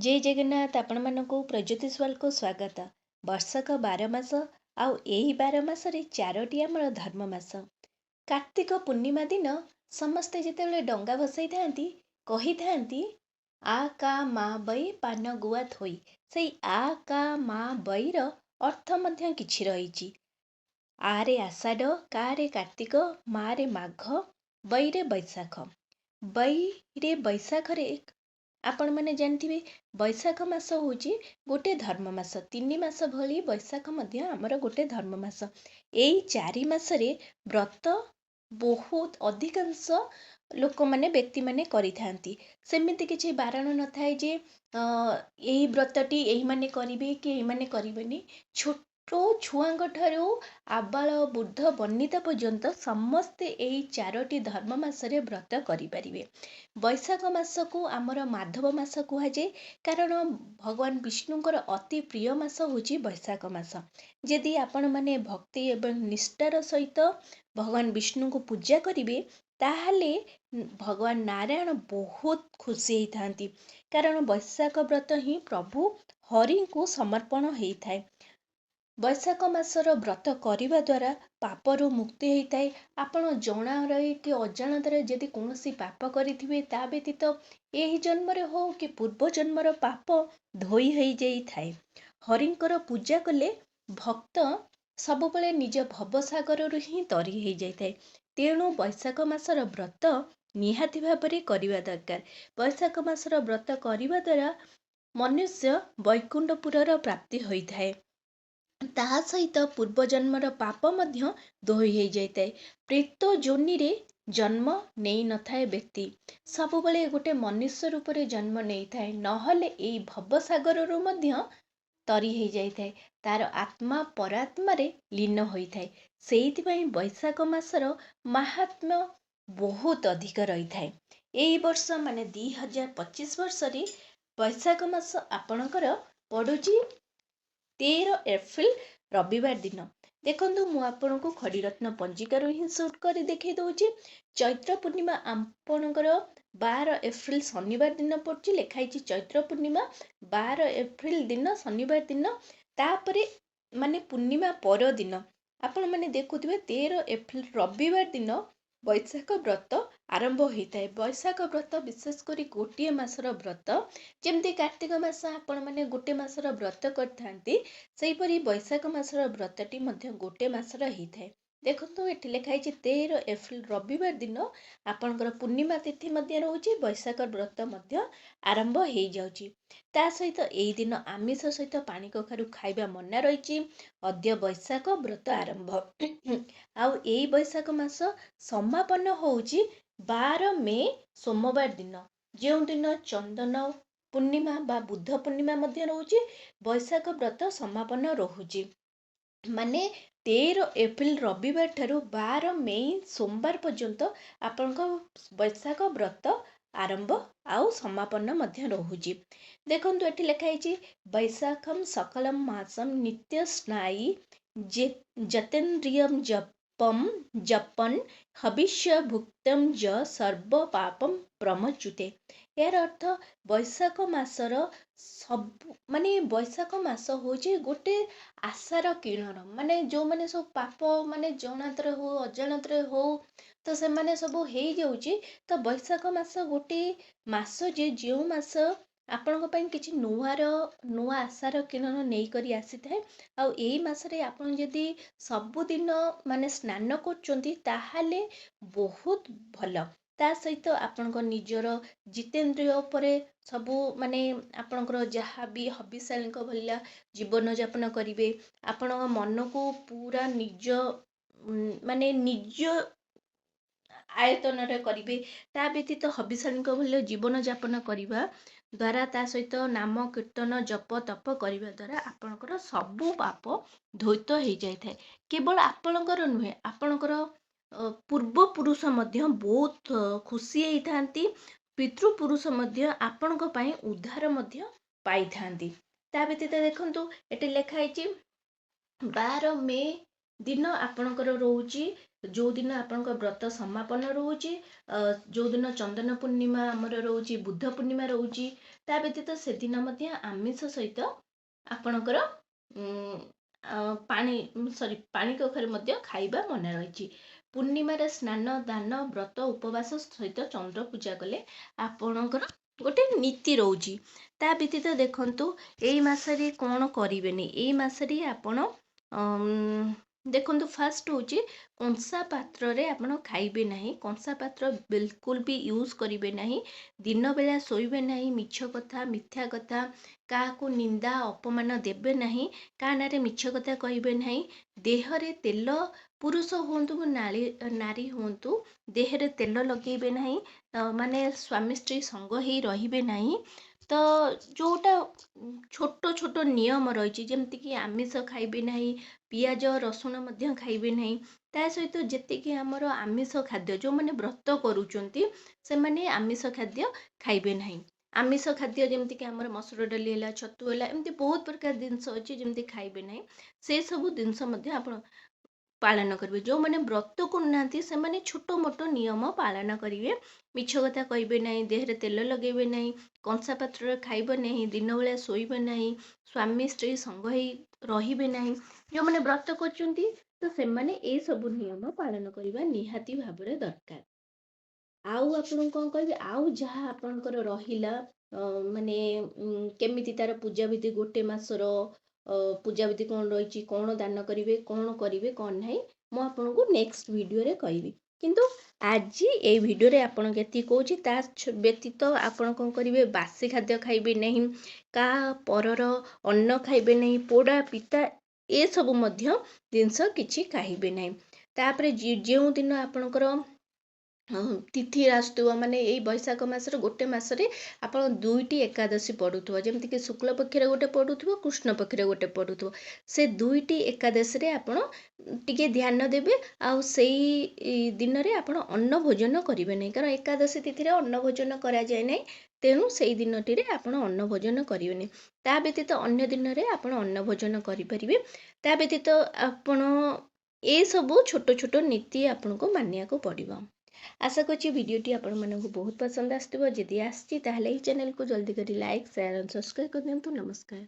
जय जगन्नाथ आपण मानक प्रज्योतिषवाल को स्वागत। वर्षक 12 मास आउ एही 12 मासरे 4टी आमर धर्म मास। कार्तिक पूर्णिमा दिन समस्ते जितेबाला डंगा भसाई थांती कही थांती आ का मा बई पान गुआ थोई। सेई आ का मा बईर अर्थ मध्य किछि रहिछि। आरे आषाढ़ कारे कार्तिक मारे माघ बईरे बैशाख। बईरे बैशाख रे आपण मैंने जानथिबे बैशाख मास होची गोटे धर्म मास। 3 मास भली बैशाख मध्य आमर गोटे धर्म मास। एई 4 मासरे व्रत बहुत अधिकांश लोक माने व्यक्ति माने करि थांती। सेमिति किछि बारण न थाए जे एही व्रतटी एही माने करिवे कि एही माने करिवेनी। छोट छुआंग ठारू आबाल बुद्ध बनिता पर्यंत समस्ते एही 4टी धर्म मासरे व्रत करि परिवे। बैशाख मास को आमर माधव मास कहुए कारण भगवान विष्णुंकर अति प्रिय मास होची बैशाख मास। यदि आपण माने भक्ति एवं निष्ठार सहित भगवान विष्णु को पूजा करिवे ताहले भगवान नारायण बहुत खुशी होइथांती कारण बैशाख व्रत ही प्रभु हरि को समर्पण होइथाय। बैशाख मासर व्रत करने द्वारा पापरू मुक्ति होता है। आपण जना रही कि अजाणतार यदि कौन पाप करें ता व्यतीत यही जन्म हो कि पूर्व जन्मर पाप धोई हो जाए। हरिंकर पूजा कले भक्त सबुबले निज भवसागर ही तरी हो जाए। तेणु बैशाख मासर व्रत निहाती भाव करने दरकार। बैशाख मासर व्रत करने द्वारा मनुष्य वैकुंठपुरर प्राप्ति होता है। ता सहित पूर्व जन्मर पाप मध्य धोई हो जाए। प्रेत जोनि रे जन्म नहीं न थाए व्यक्ति सबुबले गोटे मनुष्य रूप में जन्म नहीं थाए नहले एई भवसागर रो मध्य तरी हो जाए। तार आत्मा परात्मा रे लीन होइथाए। सेइथिपई बैशाख मासर महात्म्य बहुत अधिक रही थाए। एई वर्ष माने 2025 वर्ष रे बैशाख मास आपणकर पड़ुची 13 एप्रिल रविवार दिन। देखंतु मु आपनको खड़ीरत्न पंजिकार ही सुट कर देखै दउची। चैत्र पूर्णिमा आपणकर 12 एप्रिल शनिवार दिन पड़ची लिखाई चैत्र पूर्णिमा 12 एप्रिल दिन शनिवार दिन तापरे माने पूर्णिमा पर दिन आपण माने देखुथिबे 13 एप्रिल रविवार दिन बैशाख व्रत आरंभ होता है। बैशाख व्रत विशेषकर गोटे मासर व्रत जमती कार्तिक मास आपण माने गोटे मासर व्रत करथांती सेहीपरि बैशाख मासर व्रतटी मध्य गोटे मासर होता है। देखो ये लिखाई 13 एप्रिल रविवार दिन आपणकर पूर्णिमा तिथि मध्य रोचे बैशाख व्रत मध्य आरंभ हो जाउची। ता सहित एई दिन आमिष सहित पानी कखारु खाइबा मना रही। अद्य बैशाख व्रत आरंभ आउ एई बैशाख मास समापन होउची 12 मे सोमवार दिन जो दिन चंदन पूर्णिमा बा बुद्ध पूर्णिमा मध्य रोचे बैशाख व्रत समापन रोहुची। माने 13 एप्रिल रविवार ठारू 12 मई सोमवार पर्यंत आपनको बैशाख व्रत आरंभ आउ समापन मध्य रोहुची। देखंतु एठी लिखाई बैशाखम सकलम मासम नित्य स्नायी जतेन्द्रियम जपन हविष्य भुक्तम ज सर्व पापम प्रमच्युते। यार अर्थ बैशाख मासर सब माने बैशाख मास होचे गोटे आशार किरण माने जो माने सब पाप माने जनातर हो अजाणतर हो तो से माने सब हो जाउची। तो बैशाख मास गोटे मास जे जो मास आपण किसी नुआ आशार किरण नहीं करी आसी थाए। आउ एई मासरे आपण यदि सबुदिन माने स्नान करचंती ताहाले बहुत भल। ता सहित आपण निजर जितेंद्रिय उपरे सबू माने आपणकर जहाँ भी हबिशाली भलिया जीवन यापन करेंगे। आपण मन को पूरा निज माने निज आयतन करेंगे। ता व्यतीत हबिशाली भलिया जीवन यापन करने द्वारा ता सहित नाम कीर्तन जप तप करने द्वारा आपणकर सबू पाप धोइत हो जाए। केवल आपणकर नुहे आपणकर पूर्व पुरुष मध्य बहुत खुशी होइथांती। पितृपुरुष मध्य आपणक पई उद्धार मध्य पाई थांती। ता व्यतीत देखंतु एटी लिखाई 12 मे दिन आपणकर रोची जो दिन आपन व्रत समापन रोचे, जो दिन चंदन पूर्णिमा आमर रोचे, बुद्ध पूर्णिमा रोचे, ता व्यतीत से दिन आमिष सहित आपणकर पानी सॉरी पानी कखरे खाइबा मना रही। पूर्णिमार स्नान दान व्रत उपवास सहित चंद्र पूजा कले आपणकर गोटे नीति रोची। ता व्यतीत देखंतु एई मासरे कौन करेनि, एई मासरे आपण देखंतु फास्ट होची कंसा पात्र रे आपण खाइबे नहीं, कंसा पात्र बिल्कुल भी यूज करिवे नहीं, दिन बेला सोइबे नहीं, मिछ कथा मिथ्या कथा काहाको निंदा अपमान देबे नहीं, का नारे मिछ कथा कहिबे नहीं, देहरे तेल पुरुष हुंतु नारी हुंतु देहरे तेल लगेबे नहीं, माने स्वामी स्त्री संग ही रहिबे नहीं। तो जोटा छोट छोट नियम रही जमती कि आमिष खाइबे नहीं, पियाज रसुण मध्य खाइबे नहीं, ता सहित जेतिकी आमर आमिष खाद्य जो मैंने व्रत करूचंती से माने आमिष खाद्य खाइबे नहीं। आमिष खाद्य जमती कि आमर मसूर डाली है, छतु है, एमती बहुत प्रकार जिनस अच्छी जमती खाइबे नहीं, से सब जिनस मध्य आपण पालन करेंगे। जो मैंने व्रत करना से मैंने छोट मोट नियम पालन करेंगे, मिछ कथा कहे नहीं, देहरे तेल लगे नहीं, कंसा पात्र खाइब नहीं, दिन बेला शोइब नहीं, स्वामी स्त्री संग ही रहिबे नहीं। जो मैंने व्रत करचंती तो से माने ए सब नियम पालन करबा निहाती भाबरे दरकार। आउ आपण कौन कह आउ जहाँ आपणकर रहिला माने केमिति तार पूजा विधि गोटे मासर पूजा विधि कौन रही, कौन दान करेंगे, कौन करेंगे, कौन नहीं, मु आपन को नेक्स्ट वीडियो रे कहबी। किंतु आज ये वीडियो रे आपन केती कहूची ता व्यतीत आपन कौन करेंगे, बासी खाद्य खाइबे नहीं, का परर अन्न खाइबे नहीं, पोड़ा पिता ए सब मध्य जिनस किछि खाइबे नहीं। तापरे जो दिन आपनकर तिथि आसुव माने यही बैशाख मासर गोटे मसरे आप दुईटी एकादशी पड़ुव, जमीक शुक्ल पक्ष गोटे पड़ुव, कृष्ण पक्ष गोटे पड़ुव, से दुईटी एकादशी आप ध्यान देवे। आउ से दिन में आप अन्न भोजन करेंगे नहीं, कारण एकादशी तिथि अन्न भोजन करा जाए नहीं, तेणु से दिन टी आप अन्न भोजन करेंगे। ता व्यतीत अन्य दिन में आप अन्न भोजन करेंगे। ता व्यतीत आपण ए सबू छोट छोट नीति आपन को मानिया को पड़ो। आशा करछि वीडियोटी आपण मानक बहुत पसंद आसथिबो। जदि आछि ताहले एही चैनल को जल्दी करी लाइक शेयर और सब्सक्राइब कर दियंतु। नमस्कार।